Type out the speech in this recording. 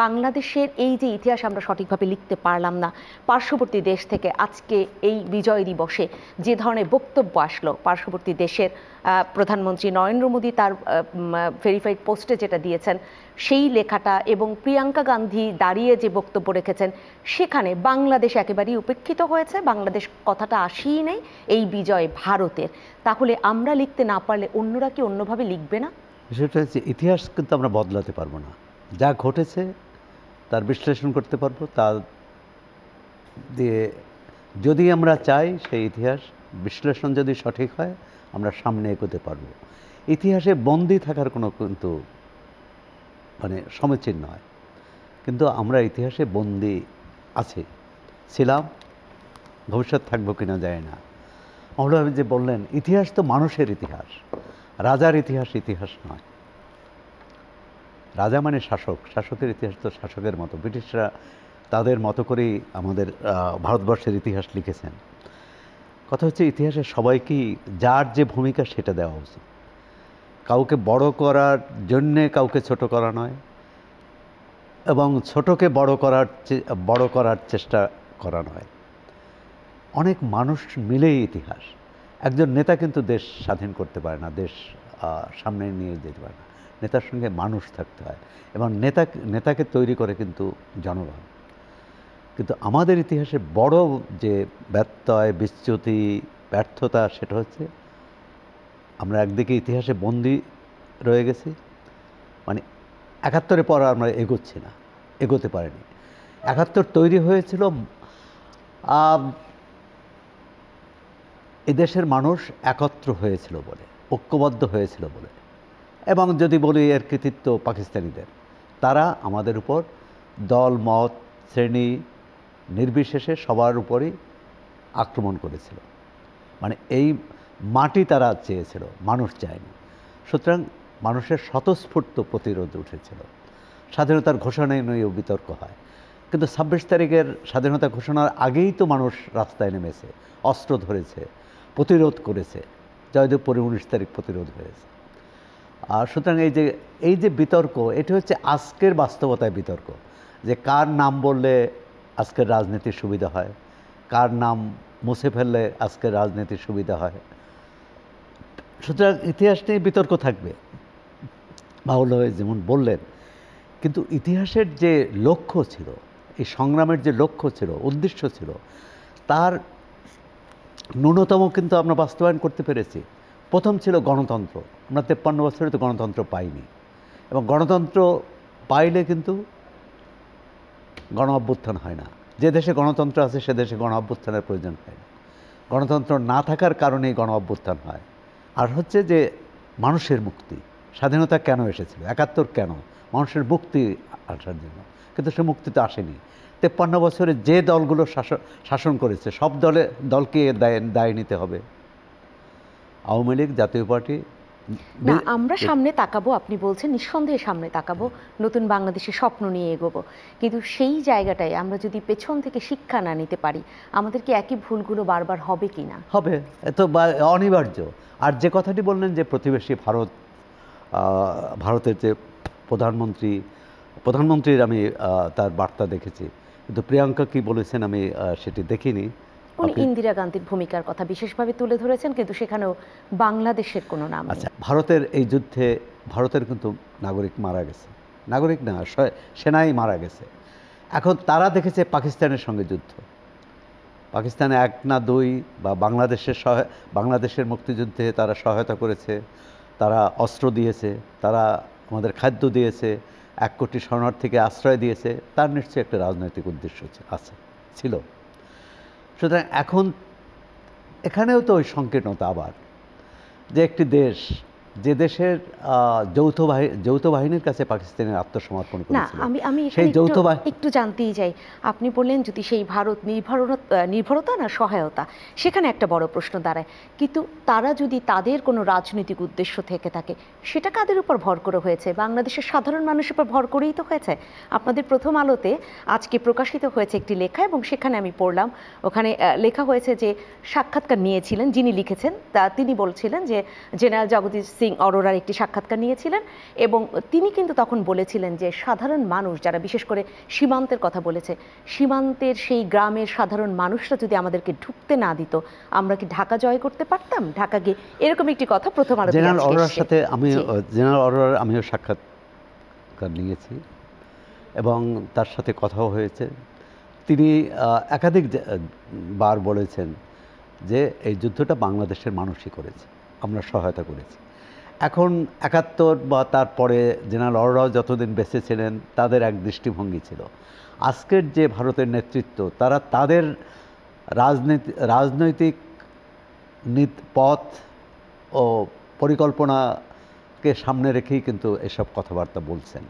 বাংলাদেশের এই যে ইতিহাস আমরা সঠিকভাবে লিখতে পারলাম না, পার্শ্ববর্তী দেশ থেকে আজকে এই বিজয় দিবসে যে ধরনের বক্তব্য আসলো, পার্শ্ববর্তী দেশের প্রধানমন্ত্রী নরেন্দ্র মোদী তার ভেরিফাইড পোস্টে যেটা দিয়েছেন সেই লেখাটা, এবং প্রিয়াঙ্কা গান্ধী দাঁড়িয়ে যে বক্তব্য রেখেছেন, সেখানে বাংলাদেশ একেবারেই উপেক্ষিত হয়েছে। বাংলাদেশ কথাটা আসেই নেই এই বিজয় ভারতের। তাহলে আমরা লিখতে না পারলে অন্যরা কি অন্যভাবে লিখবে না? সেটা হচ্ছে, ইতিহাস কিন্তু আমরা বদলাতে পারবো না। যা ঘটেছে তার বিশ্লেষণ করতে পারবো, তা দিয়ে যদি আমরা চাই সেই ইতিহাস বিশ্লেষণ যদি সঠিক হয় আমরা সামনে এগোতে পারবো। ইতিহাসে বন্দী থাকার কোনো কিন্তু সমীচীন নয়, কিন্তু আমরা ইতিহাসে বন্দী আছি, ছিলাম, ভবিষ্যৎ থাকবো কিনা যায় না। মৌলভী যে বললেন ইতিহাস তো মানুষের ইতিহাস, রাজার ইতিহাস ইতিহাস নয়। রাজা মানে শাসক, শাসকের ইতিহাস তো শাসকের মতো। ব্রিটিশরা তাদের মতো করেই আমাদের ভারতবর্ষের ইতিহাস লিখেছেন। কথা হচ্ছে ইতিহাসে সবাইকেই যার যে ভূমিকা সেটা দেওয়া উচিত। কাউকে বড় করার জন্যে কাউকে ছোট করা নয়, এবং ছোটকে বড় করার চেষ্টা করা নয়। অনেক মানুষ মিলেই ইতিহাস। একজন নেতা কিন্তু দেশ স্বাধীন করতে পারে না, দেশ সামনে নিয়ে যেতে পারে না। নেতার সঙ্গে মানুষ থাকতে হয়, এবং নেতাকে তৈরি করে কিন্তু জনগণ। কিন্তু আমাদের ইতিহাসে বড় যে ব্যত্যয়, বিচ্যুতি, ব্যর্থতা, সেটা হচ্ছে আমরা একদিকে ইতিহাসে বন্দী রয়ে গেছি, ৭১ পর আমরা এগোচ্ছি না, এগোতে পারিনি। ৭১ তৈরি হয়েছিল এদেশের মানুষ একত্র হয়েছিল বলে, ঐক্যবদ্ধ হয়েছিল বলে। এবং যদি বলি এর কৃতিত্ব পাকিস্তানিদের, তারা আমাদের উপর দল, মত, শ্রেণী নির্বিশেষে সবার উপরই আক্রমণ করেছিল। এই মাটি তারা চেয়েছিল, মানুষ চায়নি। সুতরাং মানুষের স্বতঃস্ফূর্ত প্রতিরোধ উঠেছিল। স্বাধীনতার ঘোষণা নিয়েও বিতর্ক হয়, কিন্তু ২৬ তারিখের স্বাধীনতা ঘোষণার আগেই তো মানুষ রাস্তায় নেমেছে, অস্ত্র ধরেছে, প্রতিরোধ করেছে। জয়দেবপুরে ১৯ তারিখ প্রতিরোধ হয়েছে। আর সুতরাং এই যে বিতর্ক, এটি হচ্ছে আজকের বাস্তবতায় বিতর্ক, যে কার নাম বললে আজকের রাজনীতির সুবিধা হয়, কার নাম মুছে ফেললে আজকের রাজনীতির সুবিধা হয়। সুতরাং ইতিহাস নিয়ে বিতর্ক থাকবে, বাউল হয়ে যেমন বললেন। কিন্তু ইতিহাসের যে লক্ষ্য ছিল, এই সংগ্রামের যে লক্ষ্য ছিল, উদ্দেশ্য ছিল, তার ন্যূনতম কিন্তু আমরা বাস্তবায়ন করতে পেরেছি। প্রথম ছিল গণতন্ত্র। আমরা ৫৩ বছরে তো গণতন্ত্র পাইনি, এবং গণতন্ত্র পাইলে কিন্তু গণ অভ্যুত্থান হয় না। যে দেশে গণতন্ত্র আছে সে দেশে গণ অভ্যুত্থানের প্রয়োজন হয় না। গণতন্ত্র না থাকার কারণেই গণ অভ্যুত্থান হয়। আর হচ্ছে যে মানুষের মুক্তি। স্বাধীনতা কেন এসেছিল, ৭১ কেন? মানুষের মুক্তি আসার জন্য। কিন্তু সে মুক্তি তো আসেনি। ৫৩ বছরে যে দলগুলো শাসন করেছে সব দলকে দায় নিতে হবে। আওয়ামী লীগ, জাতীয় পার্টি। না, আমরা সামনে তাকাবো, আপনি বলছেন নিঃসন্দেহে সামনে তাকাবো, নতুন বাংলাদেশের স্বপ্ন নিয়ে এগোবো। কিন্তু সেই জায়গাটায় আমরা যদি পেছন থেকে শিক্ষা না নিতে পারি, আমাদের কি একই ভুলগুলো বারবার হবে কি না? হবে, এত অনিবার্য। আর যে কথাটি বললেন যে প্রতিবেশী ভারতের যে প্রধানমন্ত্রীর আমি তার বার্তা দেখেছি, কিন্তু প্রিয়াঙ্কা কি বলেছেন আমি সেটি দেখিনি। উনি ইন্দিরা গান্ধীর ভূমিকার কথা বিশেষভাবে তুলে ধরেছেন, কিন্তু সেখানেও বাংলাদেশের কোনো নাম নেই। আচ্ছা, ভারতের এই যুদ্ধে ভারতের কিন্তু নাগরিক মারা গেছে, নাগরিক না, সেনাই মারা গেছে। এখন তারা দেখেছে পাকিস্তানের সঙ্গে যুদ্ধ। পাকিস্তানে ১ না ২ বা বাংলাদেশের মুক্তিযুদ্ধে তারা সহায়তা করেছে, তারা অস্ত্র দিয়েছে, তারা আমাদের খাদ্য দিয়েছে, ১ কোটি শরণার্থীকে আশ্রয় দিয়েছে। তার নিশ্চয়ই একটা রাজনৈতিক উদ্দেশ্য ছিল। সুতরাং এখন এখানেও তো ওই সংকীর্ণতা আবার, যে একটি দেশ, যে দেশের যৌথ বাহিনীর কাছে পাকিস্তানের আত্মসমর্পণ করেছিল। আমি একটু জানতেই চাই, আপনি বললেন যদি সেই ভারত নির্ভরতা না সহায়তা, সেখানে একটা বড় প্রশ্ন দাঁড়ায়। কিন্তু তারা যদি তাদের কোনো রাজনৈতিক উদ্দেশ্য থেকে থাকে, সেটা কাদের উপর ভর করে হয়েছে? বাংলাদেশের সাধারণ মানুষের উপর ভর করেই তো হয়েছে। আপনাদের প্রথম আলোতে আজকে প্রকাশিত হয়েছে একটি লেখা, এবং সেখানে আমি পড়লাম, ওখানে লেখা হয়েছে যে সাক্ষাৎকার নিয়েছিলেন যিনি লিখেছেন, তিনি বলছিলেন যে জেনারেল জগদীশ সিং সিং অরোরার একটি সাক্ষাৎকার নিয়েছিলেন এবং তিনি কিন্তু তখন বলেছিলেন যে সাধারণ মানুষ যারা বিশেষ করে সীমান্তের কথা বলেছে, সীমান্তের সেই গ্রামের সাধারণ মানুষরা যদি আমাদেরকে ঢুকতে না দিত, আমরা কি ঢাকা জয় করতে পারতাম? ঢাকা গিয়ে এরকম একটি কথা প্রথম আলো জেনারেল অরোরার সাথে জেনারেল অরোরার আমিও সাক্ষাৎকার নিয়েছি এবং তার সাথে কথাও হয়েছে। তিনি একাধিক বার বলেছেন যে এই যুদ্ধটা বাংলাদেশের মানুষই করেছে, আমরা সহায়তা করেছি। এখন ৭১ বা তারপরে জেনারেল অরোরাও যতদিন বেঁচে ছিলেন তাদের এক দৃষ্টিভঙ্গি ছিল। আজকের যে ভারতের নেতৃত্ব তারা তাদের রাজনৈতিক পথ ও পরিকল্পনাকে সামনে রেখেই কিন্তু এসব কথাবার্তা বলছেন।